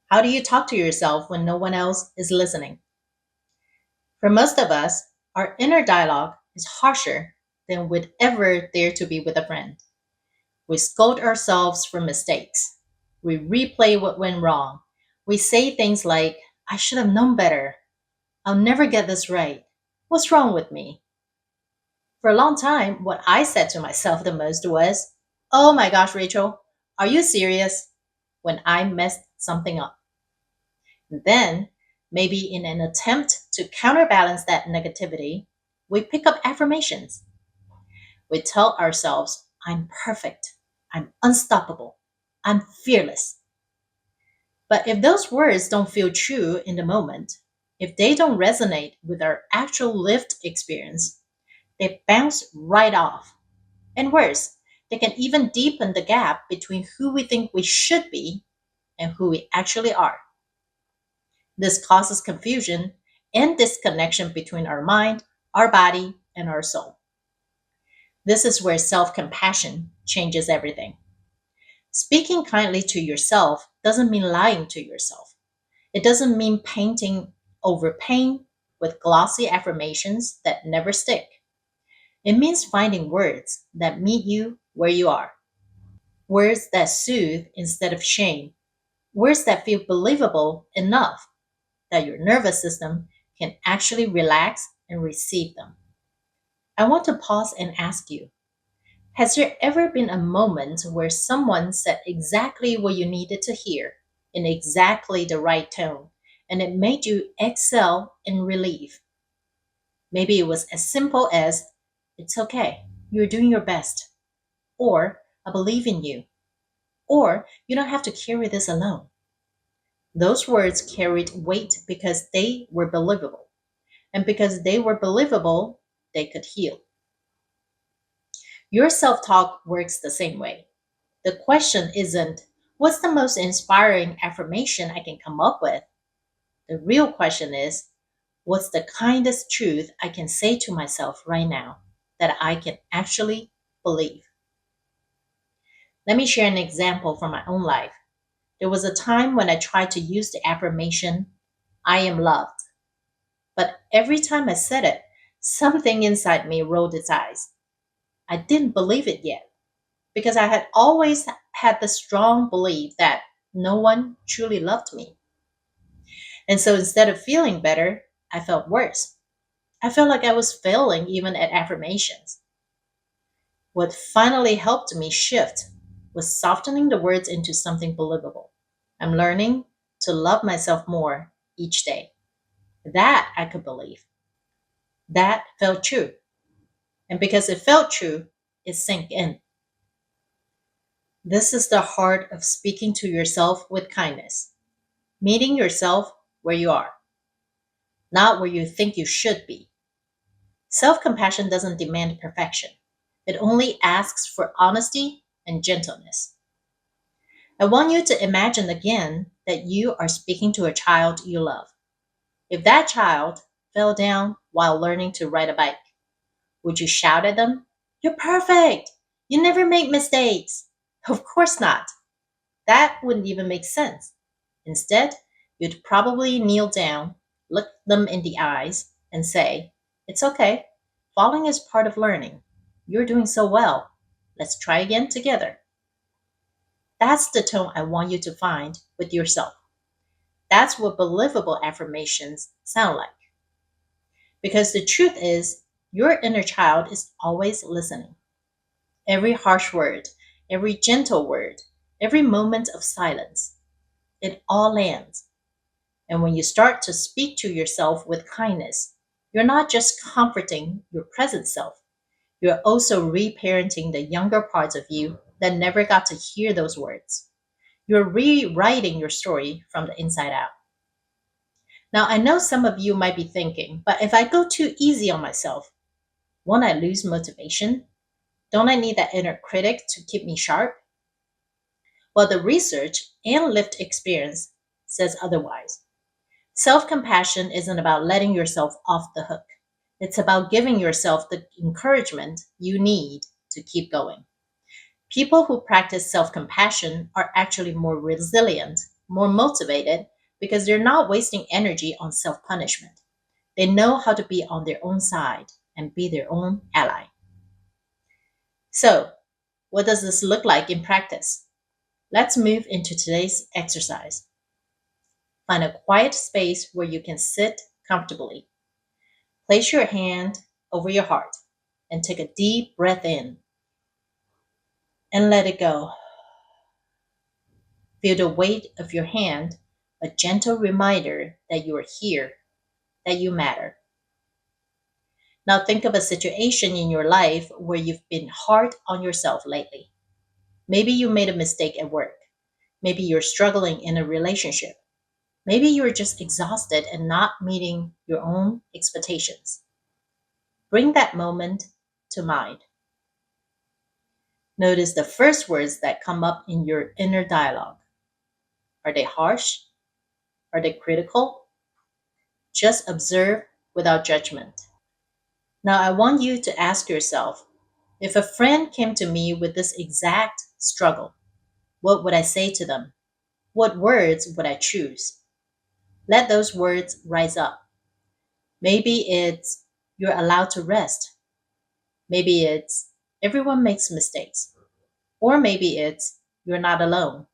How do you talk to yourself when no one else is listening? For most of us, our inner dialogue is harsher than we'd ever dare to be with a friend. We scold ourselves for mistakes. We replay what went wrong. We say things like, I should have known better. I'll never get this right. What's wrong with me? For a long time, what I said to myself the most was, oh my gosh, Rachel, are you serious? When I messed something up. And then, maybe in an attempt to counterbalance that negativity, we pick up affirmations. We tell ourselves, I'm perfect, I'm unstoppable, I'm fearless. But if those words don't feel true in the moment, if they don't resonate with our actual lived experience, they bounce right off. And worse, they can even deepen the gap between who we think we should be and who we actually are. This causes confusion and disconnection between our mind, our body, and our soul. This is where self compassion changes everything. Speaking kindly to yourself doesn't mean lying to yourself. It doesn't mean painting over pain with glossy affirmations that never stick. It means finding words that meet you where you are, words that soothe instead of shame, words that feel believable enough that your nervous system can actually relax and receive them. I want to pause and ask you, has there ever been a moment where someone said exactly what you needed to hear in exactly the right tone and it made you exhale in relief? Maybe it was as simple as, it's okay, you're doing your best, or I believe in you, or you don't have to carry this alone. Those words carried weight because they were believable. And because they were believable, they could heal. Your self talk works the same way. The question isn't, what's the most inspiring affirmation I can come up with? The real question is, what's the kindest truth I can say to myself right now that I can actually believe? Let me share an example from my own life. There was a time when I tried to use the affirmation, I am loved. But every time I said it, something inside me rolled its eyes. I didn't believe it yet because I had always had the strong belief that no one truly loved me. And so instead of feeling better, I felt worse. I felt like I was failing even at affirmations. What finally helped me shift was softening the words into something believable. I'm learning to love myself more each day. That I could believe. That felt true. And because it felt true, it sank in. This is the heart of speaking to yourself with kindness, meeting yourself where you are, not where you think you should be. Self compassion doesn't demand perfection, it only asks for honesty and gentleness. I want you to imagine again that you are speaking to a child you love. If that child fell down while learning to ride a bike, would you shout at them, you're perfect! You never make mistakes! Of course not. That wouldn't even make sense. Instead, you'd probably kneel down, look them in the eyes, and say, it's okay. Falling is part of learning. You're doing so well. Let's try again together. That's the tone I want you to find with yourself. That's what believable affirmations sound like. Because the truth is, your inner child is always listening. Every harsh word, every gentle word, every moment of silence, it all lands. And when you start to speak to yourself with kindness, you're not just comforting your present self, you're also reparenting the younger parts of you that never got to hear those words. You're rewriting your story from the inside out. Now, I know some of you might be thinking, but if I go too easy on myself, won't I lose motivation? Don't I need that inner critic to keep me sharp? Well, the research and lived experience says otherwise. Self compassion isn't about letting yourself off the hook, it's about giving yourself the encouragement you need to keep going. People who practice self compassion are actually more resilient, more motivated because they're not wasting energy on self punishment. They know how to be on their own side and be their own ally. So, what does this look like in practice? Let's move into today's exercise. Find a quiet space where you can sit comfortably. Place your hand over your heart and take a deep breath in and let it go. Feel the weight of your hand, a gentle reminder that you are here, that you matter. Now think of a situation in your life where you've been hard on yourself lately. Maybe you made a mistake at work. Maybe you're struggling in a relationship. Maybe you're just exhausted and not meeting your own expectations. Bring that moment to mind. Notice the first words that come up in your inner dialogue. Are they harsh? Are they critical? Just observe without judgment. Now, I want you to ask yourself, if a friend came to me with this exact struggle, what would I say to them? What words would I choose? Let those words rise up. Maybe it's you're allowed to rest. Maybe it's everyone makes mistakes. Or maybe it's you're not alone.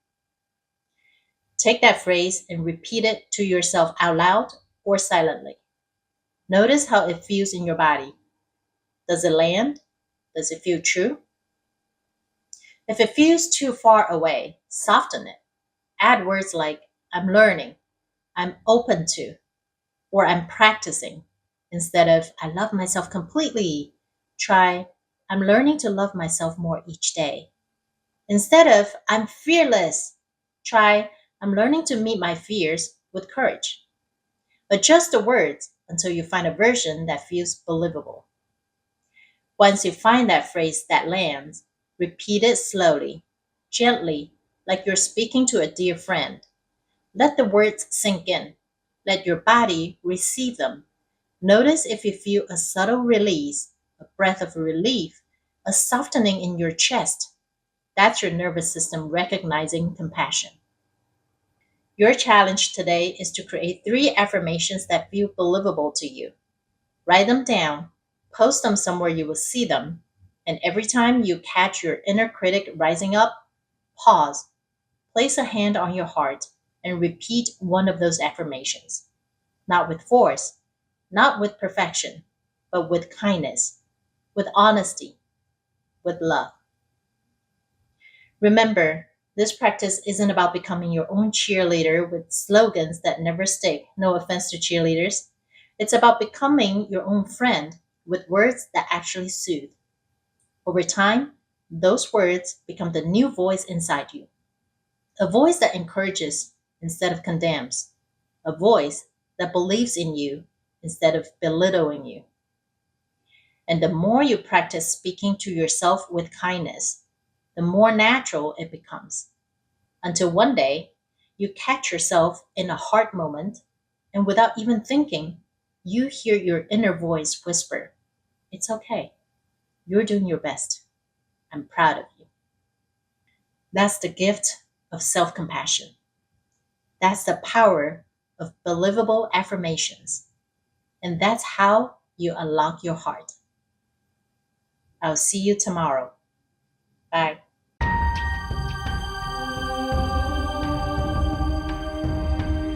Take that phrase and repeat it to yourself out loud or silently. Notice how it feels in your body. Does it land? Does it feel true? If it feels too far away, soften it. Add words like I'm learning, I'm open to, or I'm practicing. Instead of I love myself completely, try I'm learning to love myself more each day. Instead of I'm fearless, try I'm learning to meet my fears with courage. Adjust the words until you find a version that feels believable. Once you find that phrase that lands, repeat it slowly, gently, like you're speaking to a dear friend. Let the words sink in. Let your body receive them. Notice if you feel a subtle release, a breath of relief, a softening in your chest. That's your nervous system recognizing compassion. Your challenge today is to create 3 affirmations that feel believable to you. Write them down, post them somewhere you will see them, and every time you catch your inner critic rising up, pause, place a hand on your heart, and repeat one of those affirmations. Not with force, not with perfection, but with kindness, with honesty, with love. Remember, this practice isn't about becoming your own cheerleader with slogans that never stick. No offense to cheerleaders. It's about becoming your own friend with words that actually soothe. Over time, those words become the new voice inside you, a voice that encourages instead of condemns, a voice that believes in you instead of belittling you. And the more you practice speaking to yourself with kindness, the more natural it becomes. Until one day, you catch yourself in a heart moment, and without even thinking, you hear your inner voice whisper, it's okay. You're doing your best. I'm proud of you. That's the gift of self compassion. That's the power of believable affirmations. And that's how you unlock your heart. I'll see you tomorrow. Bye.